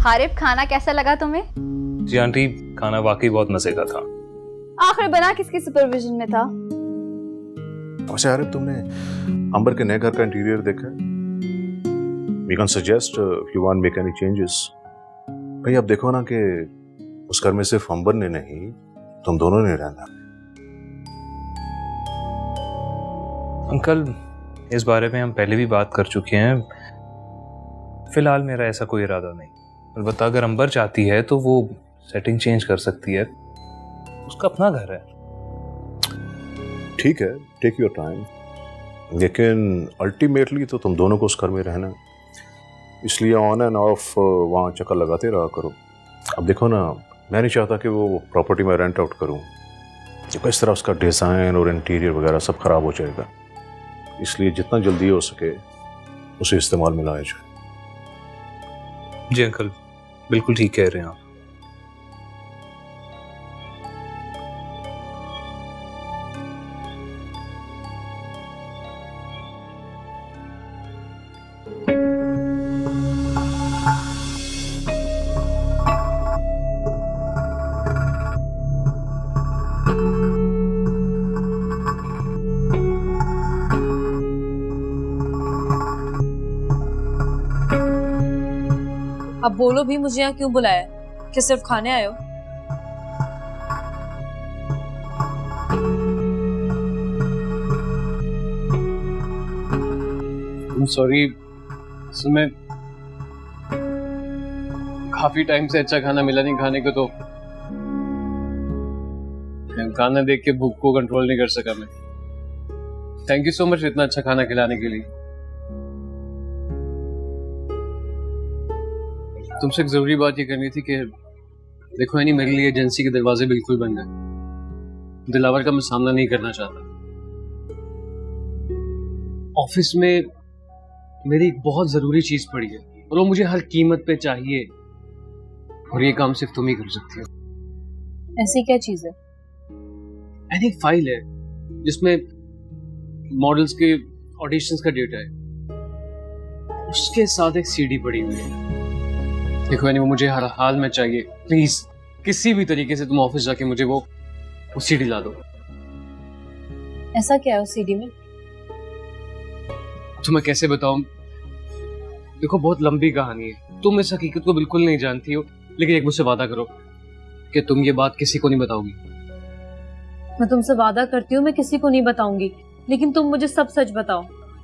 हारिब, खाना कैसा लगा तुम्हें? जी आंटी, खाना वाकई बहुत मजे का था। आखिर बना किसके सुपरविजन में था? वैसे हारिब, तुमने अंबर के नए घर का इंटीरियर देखा है? We can suggest if you want make any changes. भाई अब देखो ना कि उस घर में सिर्फ अंबर ने नहीं, तुम दोनों ने रहना। अंकल, इस बारे में हम पहले भी बात कर चुके हैं। फिलहाल मेरा ऐसा कोई इरादा नहीं। अलबत्ता अगर अंबर चाहती है तो वो सेटिंग चेंज कर सकती है, उसका अपना घर है। ठीक है, टेक योर टाइम, लेकिन अल्टीमेटली तो तुम दोनों को उस घर में रहना है, इसलिए ऑन एंड ऑफ वहाँ चक्कर लगाते रहा करो। अब देखो ना, मैं नहीं चाहता कि वो प्रॉपर्टी में रेंट आउट करूँ, क्योंकि इस तरह उसका डिज़ाइन और इंटीरियर वगैरह सब खराब हो जाएगा। इसलिए जितना जल्दी हो सके उसे इस्तेमाल में लाया जाए। जी अंकल, बिल्कुल ठीक कह रहे हैं आप। अब बोलो भी, मुझे यहाँ क्यों बुलाया? क्या सिर्फ खाने आए हो? सॉरी, मैं काफी टाइम से अच्छा खाना मिला नहीं खाने को, तो खाना देख के भूख को कंट्रोल नहीं कर सका मैं। थैंक यू सो मच इतना अच्छा खाना खिलाने के लिए। तुमसे एक जरूरी बात ये करनी थी कि देखो यानी मेरे लिए एजेंसी के दरवाजे बिल्कुल बंद है। दिलावर का मैं सामना नहीं करना चाहता। ऑफिस में मेरी एक बहुत जरूरी चीज पड़ी है और वो मुझे हर कीमत पे चाहिए, और ये काम सिर्फ तुम ही कर सकती हो। ऐसी क्या चीज है? यानी एक फाइल है जिसमें मॉडल्स के ऑडिशंस का डेटा है, उसके साथ एक सीडी पड़ी हुई है। देखो यानी वो मुझे हर हाल में चाहिए। प्लीज किसी भी तरीके से तुम ऑफिस जाके मुझे वो सीडी ला दो। ऐसा क्या है उस सीडी में? तो मैं कैसे बताऊं? देखो बहुत लंबी कहानी है, तुम इस हकीकत को बिल्कुल नहीं जानती हो, लेकिन एक मुझसे वादा करो कि तुम ये बात किसी को नहीं बताओगी। मैं तुमसे वादा करती हूँ मैं किसी को नहीं बताऊंगी, लेकिन तुम मुझे सब सच बताओ।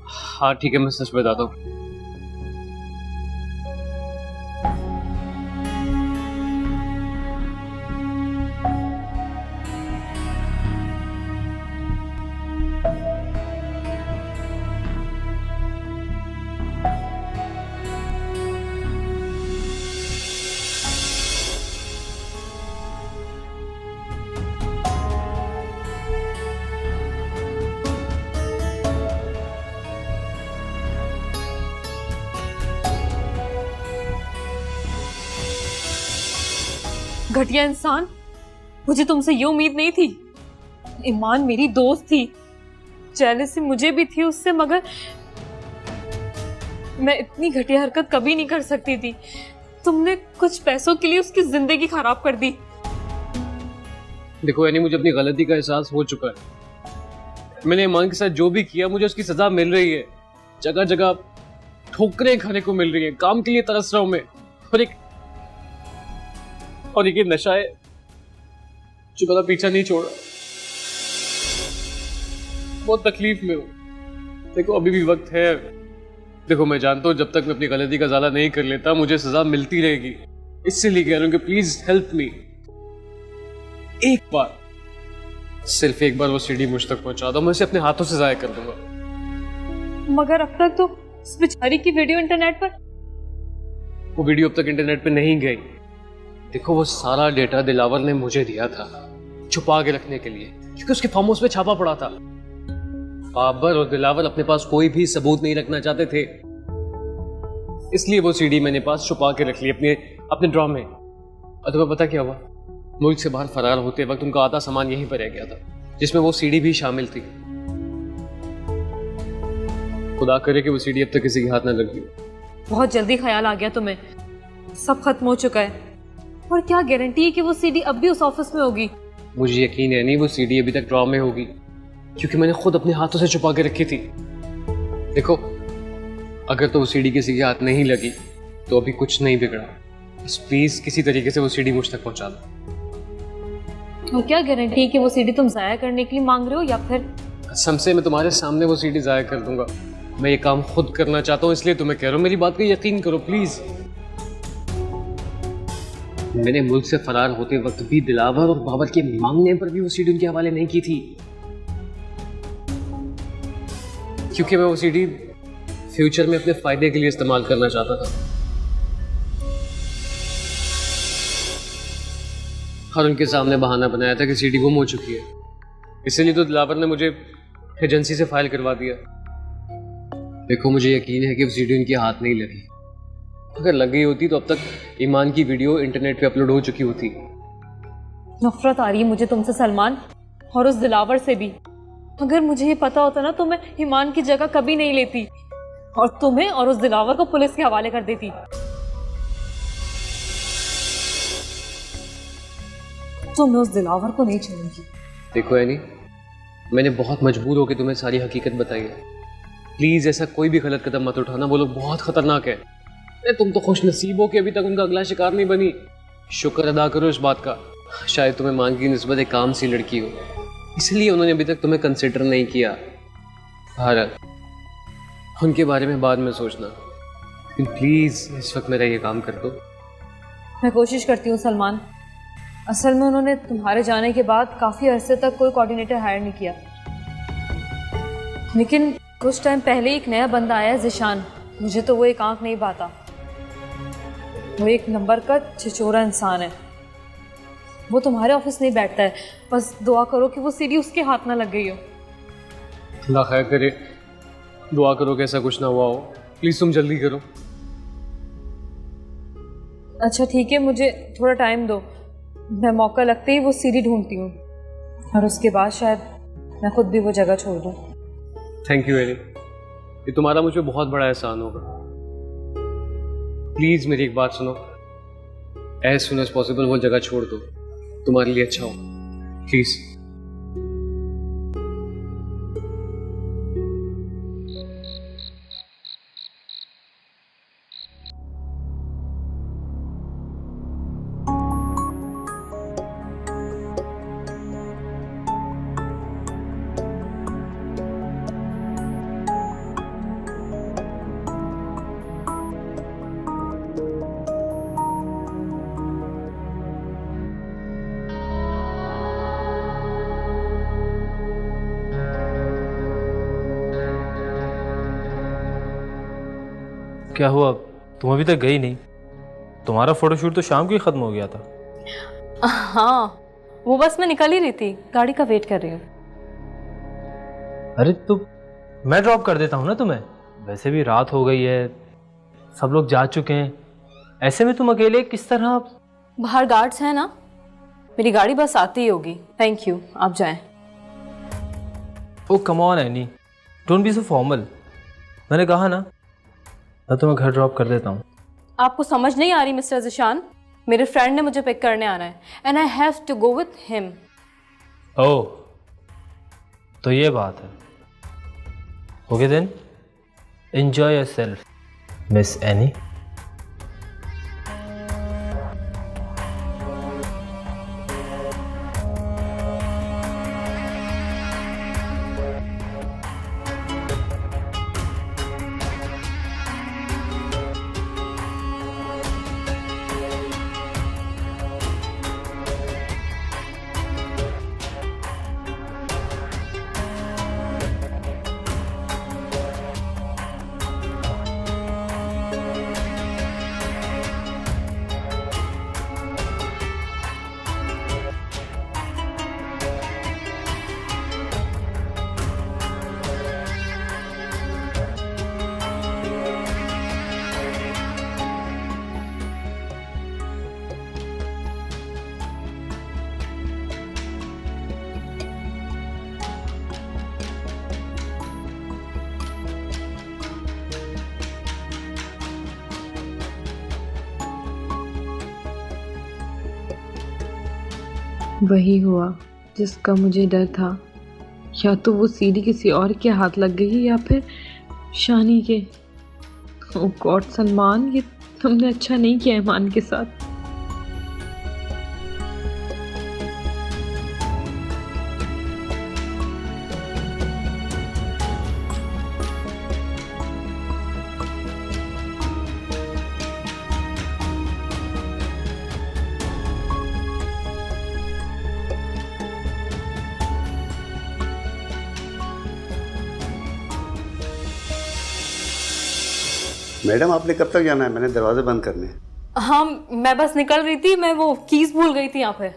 हाँ ठीक है, मैं सच बताता हूँ। घटिया इंसान, मुझे तुमसे ये उम्मीद नहीं थी। ईमान मेरी दोस्त थी, जेलसी मुझे भी थी उससे, मगर मैं इतनी घटिया हरकत कभी नहीं कर सकती थी। तुमने कुछ पैसों के लिए उसकी जिंदगी खराब कर दी। देखो यानी मुझे अपनी गलती का एहसास हो चुका है। मैंने ईमान के साथ जो भी किया, मुझे उसकी सजा मिल रही है। जगह जगह ठोकरें खाने को मिल रही है, काम के लिए तरस रहा हूं मैं, और एक नशा है जो मेरा पीछा नहीं छोड़ रहा। बहुत तकलीफ में हूं। देखो अभी भी वक्त है। देखो मैं जानता हूं जब तक मैं अपनी गलती का ज़ाला नहीं कर लेता मुझे सजा मिलती रहेगी। इसलिए कह रहा हूं कि प्लीज हेल्प मी। एक बार, सिर्फ एक बार वो सीडी मुझ तक पहुंचा दो, मैं उसे अपने हाथों से जाया कर दूंगा। मगर अब तक तो उस बेचारी की वीडियो इंटरनेट पर। वो वीडियो अब तक इंटरनेट पे नहीं गई। देखो वो सारा डेटा दिलावर ने मुझे दिया था छुपा के रखने के लिए, क्योंकि उसके फार्म हाउस पे छापा पड़ा था। बाबर और दिलावर अपने पास कोई भी सबूत नहीं रखना चाहते थे, इसलिए वो सीडी मैंने पास छुपा के रख ली अपने ड्रॉ में। और तुम्हें पता क्या हुआ? मुल्क से बाहर फरार होते वक्त उनका आधा सामान यहीं पर रह गया था, जिसमें वो सीडी भी शामिल थी। खुदा करे कि वो सीडी अब तक किसी के हाथ न लग गई। बहुत जल्दी ख्याल आ गया तुम्हें। सब खत्म हो चुका है। और क्या गारंटी है कि वो सीडी अब भी उस ऑफिस में होगी? मुझे यकीन है नहीं वो सीडी अभी तक ड्रॉ में होगी, क्योंकि मैंने खुद अपने हाथों से छुपा के रखी थी। देखो, अगर तो वो सीडी किसी के हाथ नहीं लगी तो अभी कुछ नहीं बिगड़ा। बस प्लीज किसी तरीके से वो सीडी मुझ तक पहुंचा दो। और क्या गारंटी है कि वो सीडी तुम जाया करने के लिए मांग रहे हो, या फिर? कसम से मैं तुम्हारे सामने वो सीडी जाया कर दूंगा। मैं ये काम खुद करना चाहता हूँ, इसलिए तुम्हें कह रहा हूँ मेरी बात पे यकीन करो प्लीज। मैंने मुल्क से फरार होते वक्त भी दिलावर और बाबर के मांगने पर भी वो सीडी उनके हवाले नहीं की थी, क्योंकि मैं वो सीडी फ्यूचर में अपने फायदे के लिए इस्तेमाल करना चाहता था। और उनके सामने बहाना बनाया था कि सीडी गुम हो चुकी है, इसीलिए तो दिलावर ने मुझे एजेंसी से फाइल करवा दिया। देखो, मुझे यकीन है कि वो सीडी उनके हाथ नहीं लगी। अगर लग गई होती तो अब तक ईमान की वीडियो इंटरनेट पे अपलोड हो चुकी होती। नफरत आ रही है मुझे तुमसे सलमान, और उस दिलावर से भी। अगर मुझे ये पता होता ना तो मैं ईमान की जगह कभी नहीं लेती और तुम्हें और उस दिलावर को पुलिस के हवाले कर देती। तो मैं उस दिलावर को नहीं छोड़ूंगी। देखो एनी, मैंने बहुत मजबूर होकर तुम्हें सारी हकीकत बताई है। प्लीज ऐसा कोई भी गलत कदम मत उठाना, वो लोग बहुत खतरनाक है। तुम तो खुश नसीब हो कि अभी तक उनका अगला शिकार नहीं बनी। शुक्र अदा करो इस बात का, शायद तुम्हें मान की निस्बत एक काम सी लड़की हो, इसलिए उन्होंने अभी तक तुम्हें कंसिडर नहीं किया। भारत, उनके बारे में बाद में सोचना, प्लीज इस वक्त मेरा ये काम कर दो। मैं कोशिश करती हूँ सलमान। असल में उन्होंने तुम्हारे जाने के बाद काफ़ी अरसे तक कोई कोऑर्डिनेटर हायर नहीं किया, लेकिन कुछ टाइम पहले एक नया बंदा आया, ज़िशान। मुझे तो वो एक आंख नहीं पाता। वो एक नंबर का छिछोरा इंसान है। वो तुम्हारे ऑफिस नहीं बैठता है। बस दुआ करो कि वो सीडी उसके हाथ ना लग गई हो। अल्लाह खैर करे, दुआ करो कि ऐसा कुछ ना हुआ हो। प्लीज तुम जल्दी करो। अच्छा ठीक है, मुझे थोड़ा टाइम दो। मैं मौका लगते ही वो सीडी ढूंढती हूँ और उसके बाद शायद मैं खुद भी वो जगह छोड़ दूँ। थैंक यू एनी, ये तुम्हारा मुझ पर बहुत बड़ा एहसान होगा। प्लीज मेरी एक बात सुनो, एज सुन एज पॉसिबल वो जगह छोड़ दो, तुम्हारे लिए अच्छा हो। प्लीज। क्या हुआ, तुम अभी तक गई नहीं? तुम्हारा फोटोशूट तो शाम को ही ख़त्म हो गया था। हाँ, वो बस मैं निकल ही रही थी, गाड़ी का वेट कर रही हूँ। अरे तो मैं ड्रॉप कर देता हूँ ना तुम्हें, वैसे भी रात हो गई है, सब लोग जा चुके हैं। ऐसे में तुम अकेले किस तरह? बाहर गार्ड्स हैं ना, मेरी गाड़ी बस आती ही होगी। थैंक यू, आप जाएं। Oh come on Annie, don't be so formal. मैंने कहा ना, मैं तुम्हें घर ड्रॉप कर देता हूँ। आपको समझ नहीं आ रही मिस्टर ज़िशान, मेरे फ्रेंड ने मुझे पिक करने आना है and I have to go with him. Oh, तो ये बात है। Okay then, enjoy yourself Miss Annie. वही हुआ जिसका मुझे डर था। या तो वो सीढ़ी किसी और के हाथ लग गई या फिर शानी के। ओ गॉड सलमान, ये तुमने अच्छा नहीं किया ईमान के साथ। मैडम आपने कब तक जाना है? मैंने दरवाजे बंद करने हैं। हाँ, मैं बस निकल रही थी, मैं वो कीज भूल गई थी यहाँ पे।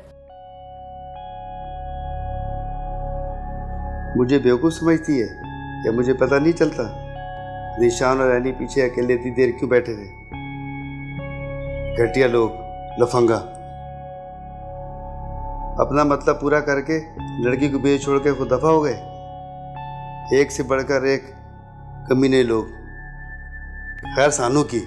मुझे बेवकूफ़ समझती है या मुझे पता नहीं चलता? निशान और एनी पीछे अकेले इतनी देर क्यों बैठे थे? घटिया लोग, लफंगा। अपना मतलब पूरा करके लड़की को बेच छोड़ के खुद दफा हो गए। एक से बढ़कर एक कमीने लोग। खैर सानू की।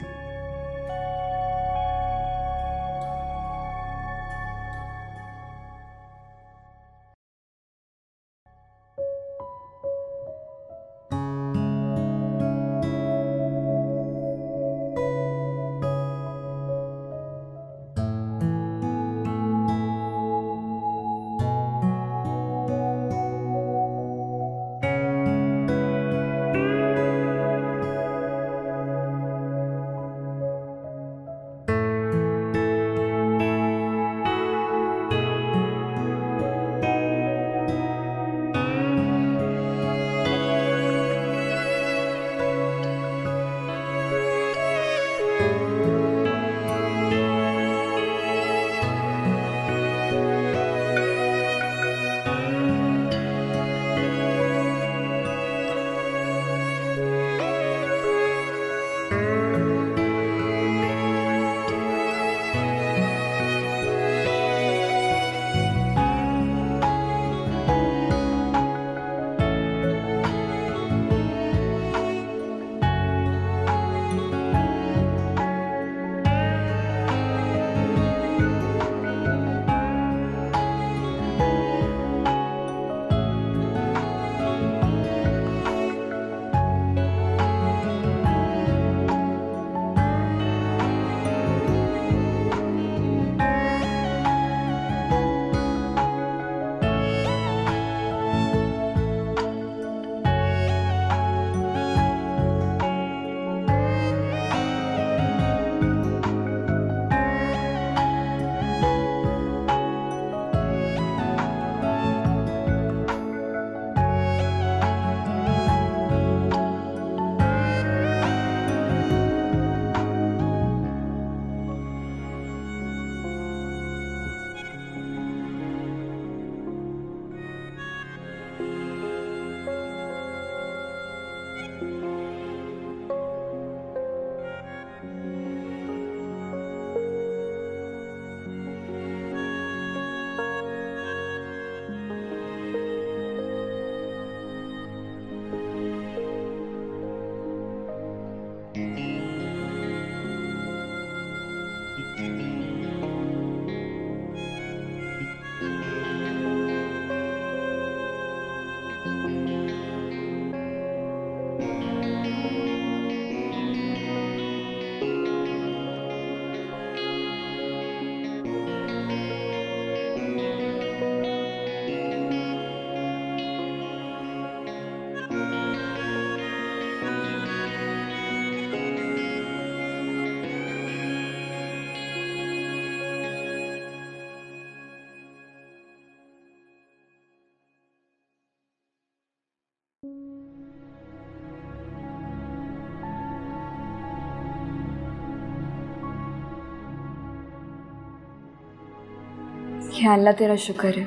या अल्लाह तेरा शुक्र है,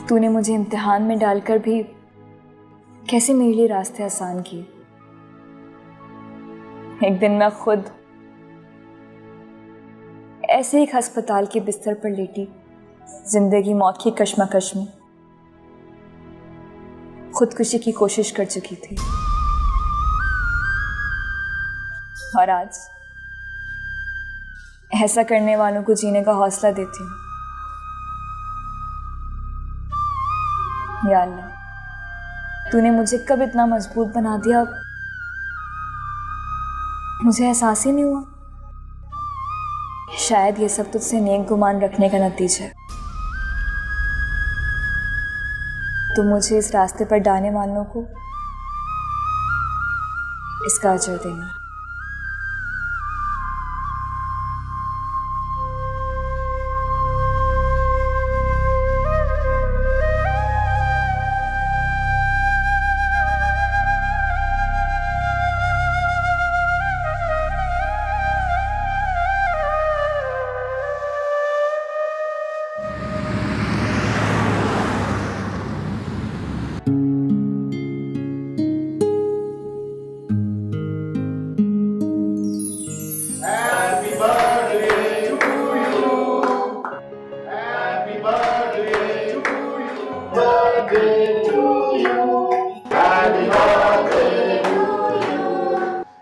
तूने मुझे इम्तिहान में डालकर भी कैसे मेरे लिए रास्ते आसान किए। एक दिन मैं खुद ऐसे एक अस्पताल के बिस्तर पर लेटी, जिंदगी मौत की कश्मकश में खुदकुशी की कोशिश कर चुकी थी। और आज ऐसा करने वालों को जीने का हौसला देती हूँ। या अल्लाह, तूने मुझे कब इतना मजबूत बना दिया, मुझे एहसास ही नहीं हुआ। शायद ये सब तुझसे नेक गुमान रखने का नतीजा है। तो मुझे इस रास्ते पर डालने वालों को इसका अजर देना।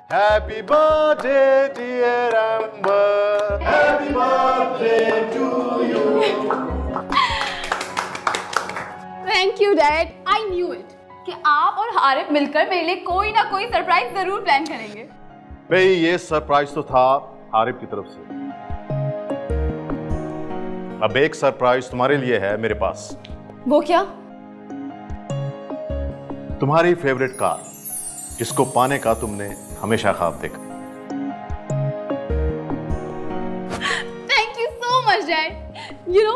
Happy birthday, dear Amber. Happy birthday to you. Thank you dad, I knew it कि आप और हारिफ मिलकर मेरे लिए कोई ना कोई सरप्राइज जरूर प्लान करेंगे। भाई ये सरप्राइज तो था आरिफ की तरफ से। अब एक सरप्राइज तुम्हारे लिए है मेरे पास। वो क्या? तुम्हारी फेवरेट कार, जिसको पाने का तुमने हमेशा ख्वाब देखा। Thank you so much dad. You know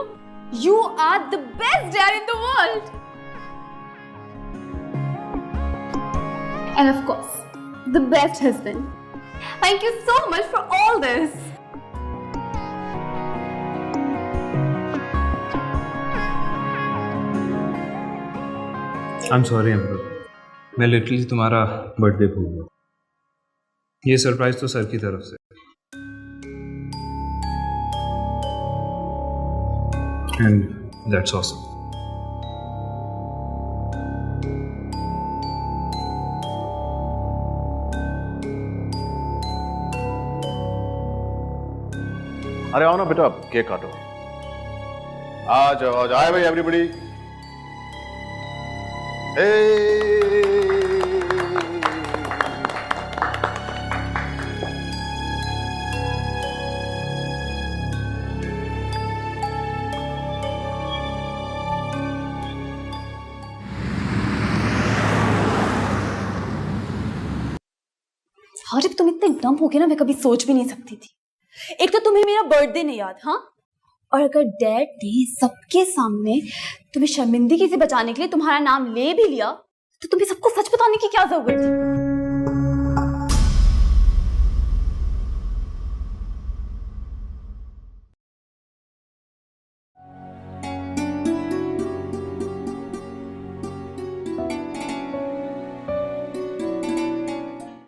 you are the best dad in the world. And of course the best husband. Thank you so much for all this. I am sorry Amrit, मैं literally तुम्हारा birthday भूल गया। ये surprise तो sir की तरफ से। And that's awesome. अरे आओ ना बेटा, केक काटो। आ जाओ आए भाई एवरीबॉडी। हारिफ तुम इतने डम हो गए ना, मैं कभी सोच भी नहीं सकती थी। एक तो तुम्हें मेरा बर्थडे नहीं याद, हाँ, और अगर डैड ने सबके सामने तुम्हें शर्मिंदगी से बचाने के लिए तुम्हारा नाम ले भी लिया तो तुम्हें सबको सच बताने की क्या जरूरत थी?